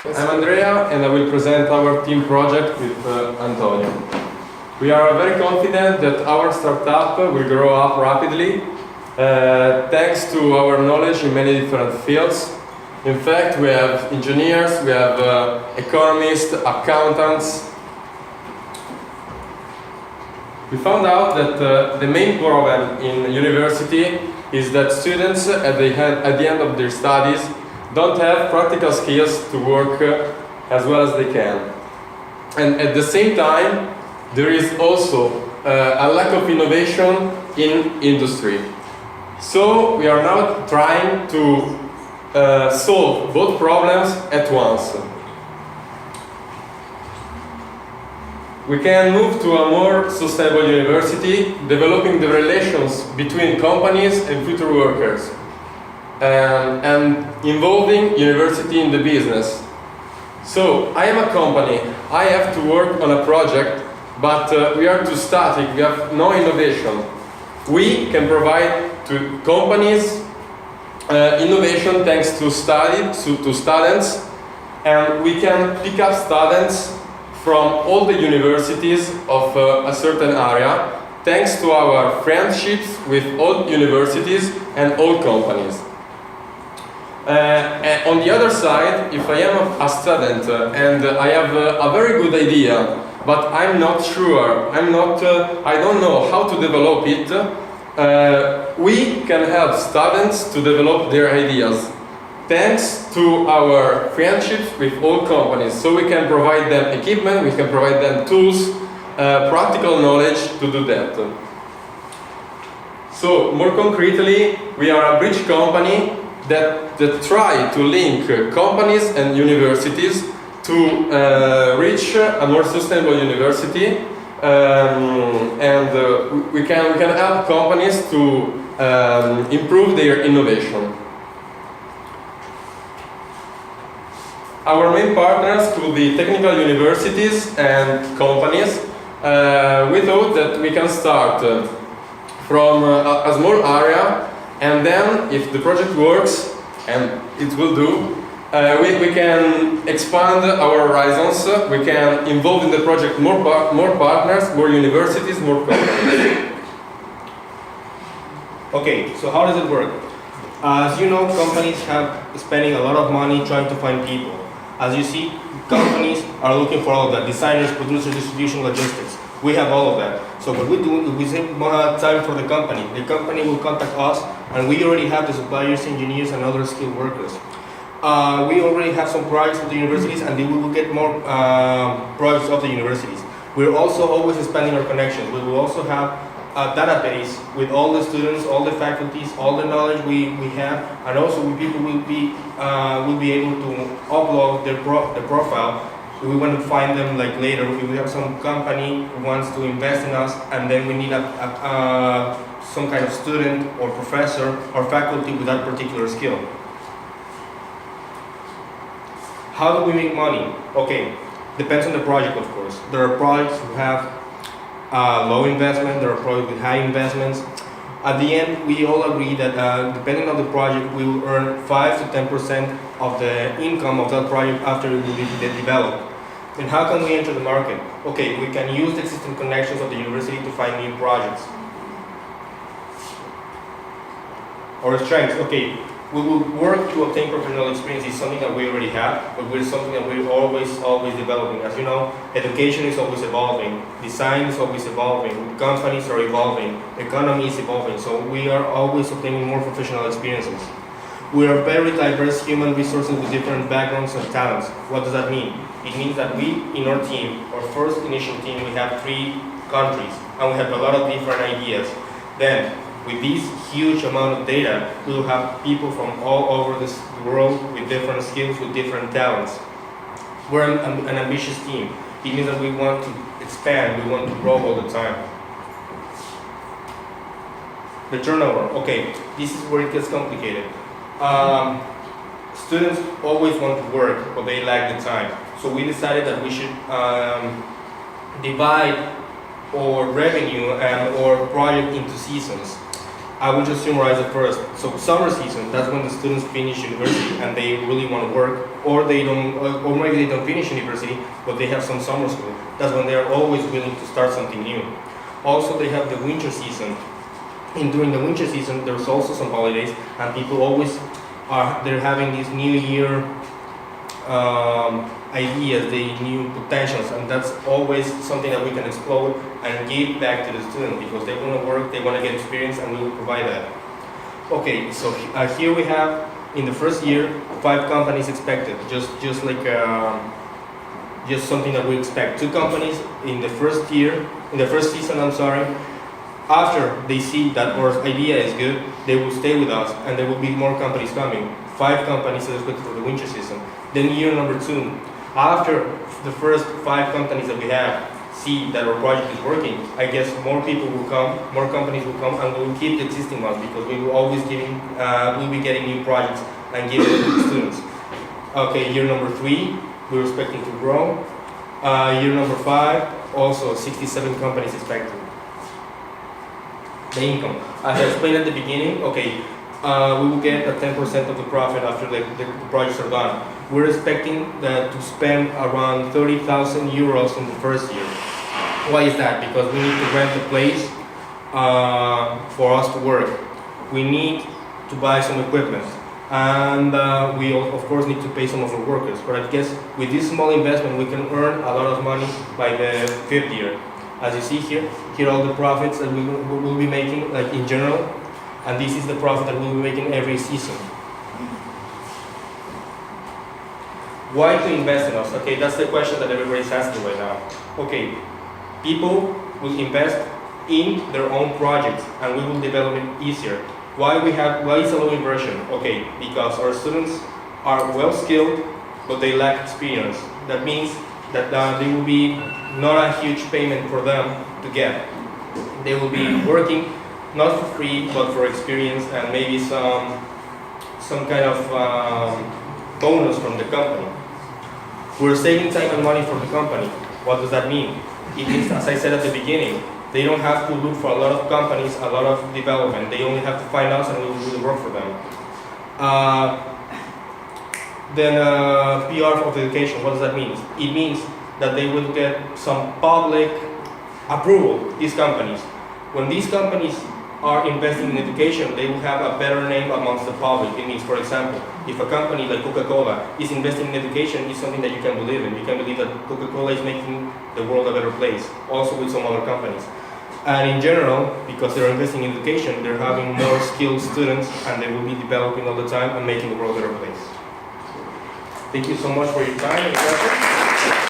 I'm Andrea and I will present our team project with Antonio. We are very confident that our startup will grow up rapidly thanks to our knowledge in many different fields. In fact, we have engineers, we have economists, accountants. We found out that the main problem in university is that students at the end of their studies don't have practical skills to work as well as they can. And at the same time, there is also a lack of innovation in industry. So we are now trying to solve both problems at once. We can move to a more sustainable university, developing the relations between companies and future workers, and involving university in the business. So, I am a company, I have to work on a project, but we are too static, we have no innovation. We can provide to companies innovation thanks to students, and we can pick up students from all the universities of a certain area, thanks to our friendships with all universities and all companies. And on the other side, if I am a student and I have a very good idea, but I'm not sure, I don't know how to develop it, we can help students to develop their ideas, thanks to our friendships with all companies. So we can provide them equipment, we can provide them tools, practical knowledge to do that. So more concretely, we are a bridge company that try to link companies and universities to reach a more sustainable university, and we can help companies to improve their innovation. Our main partners could be technical universities and companies. We thought that we can start from a small area, and then if the project works, and it will do, we can expand our horizons, we can involve in the project more partners, more universities, more companies. Okay, so how does it work? As you know, companies have spending a lot of money trying to find people. As you see, companies are looking for all of that: designers, producers, distribution, logistics. We have all of that. So what we do is we save more time for the company. The company will contact us, and we already have the suppliers, engineers, and other skilled workers. We already have some projects with the universities, and we will get more projects of the universities. We're also always expanding our connections. We will also have a database with all the students, all the faculties, all the knowledge we have, and also people will be able to upload their profile. We want to find them like later. If we have some company who wants to invest in us, and then we need some kind of student or professor or faculty with that particular skill. How do we make money? Okay, depends on the project, of course. There are projects who have low investment, there are projects with high investments. At the end, we all agree that depending on the project, we will earn 5 to 10% of the income of that project after it will be developed. And how can we enter the market? Okay, we can use the existing connections of the university to find new projects. Our strengths, okay, we will work to obtain professional experience. Is something that we already have, but we're something that we're always developing. As you know, education is always evolving, design is always evolving, companies are evolving, economy is evolving, so we are always obtaining more professional experiences. We are very diverse human resources with different backgrounds and talents. What does that mean? It means that we, in our team, our first initial team, we have 3 countries, and we have a lot of different ideas. Then, with this huge amount of data, we will have people from all over the world with different skills, with different talents. We're an ambitious team. It means that we want to expand, we want to grow all the time. The turnover, okay, this is where it gets complicated. Students always want to work, but they lack the time. So we decided that we should divide our revenue and our project into seasons. I will just summarize it first. So summer season, that's when the students finish university and they really want to work. or they don't, or maybe they don't finish university, but they have some summer school. That's when they are always willing to start something new. Also, they have the winter season. And during the winter season, there's also some holidays, and people always they're having these New Year ideas, the new potentials, and that's always something that we can explore and give back to the student because they want to work, they want to get experience, and we will provide that. Okay, so here we have in the first year 5 companies expected, just like just something that we expect. 2 companies in the first year, in the first season. I'm sorry. After they see that our idea is good, they will stay with us, and there will be more companies coming. 5 companies are expected for the winter season. Then year number 2, after the first 5 companies that we have see that our project is working, I guess more people will come, more companies will come, and we will keep the existing ones because we will always we'll be getting new projects and giving it to the students. Okay, year number 3, we're expecting to grow. Year number 5, also 67 companies expected. The income, as I explained at the beginning, okay, we will get a 10% of the profit after the projects are done. We're expecting to spend around 30,000 euros in the first year. Why is that? Because we need to rent a place for us to work. We need to buy some equipment, and we of course need to pay some of our workers. But I guess with this small investment, we can earn a lot of money by the 5th year. As you see here are all the profits that we will be making, like in general, and this is the profit that we'll be making every season. Why to invest in us? Okay, that's the question that everybody's asking right now. Okay, people will invest in their own projects, and we will develop it easier. Why is a low inversion? Okay, because our students are well skilled, but they lack experience. That means that there will be not a huge payment for them to get. They will be working not for free, but for experience and maybe some kind of bonus from the company. We're saving time and money for the company. What does that mean? It means, as I said at the beginning, they don't have to look for a lot of companies, a lot of development. They only have to find us, and we will do the work for them. Then PR of education, what does that mean? It means that they will get some public approval, these companies. When these companies are investing in education, they will have a better name amongst the public. It means, for example, if a company like Coca-Cola is investing in education, it's something that you can believe in. You can believe that Coca-Cola is making the world a better place, also with some other companies. And in general, because they're investing in education, they're having more skilled students, and they will be developing all the time and making the world a better place. Thank you so much for your time and attention.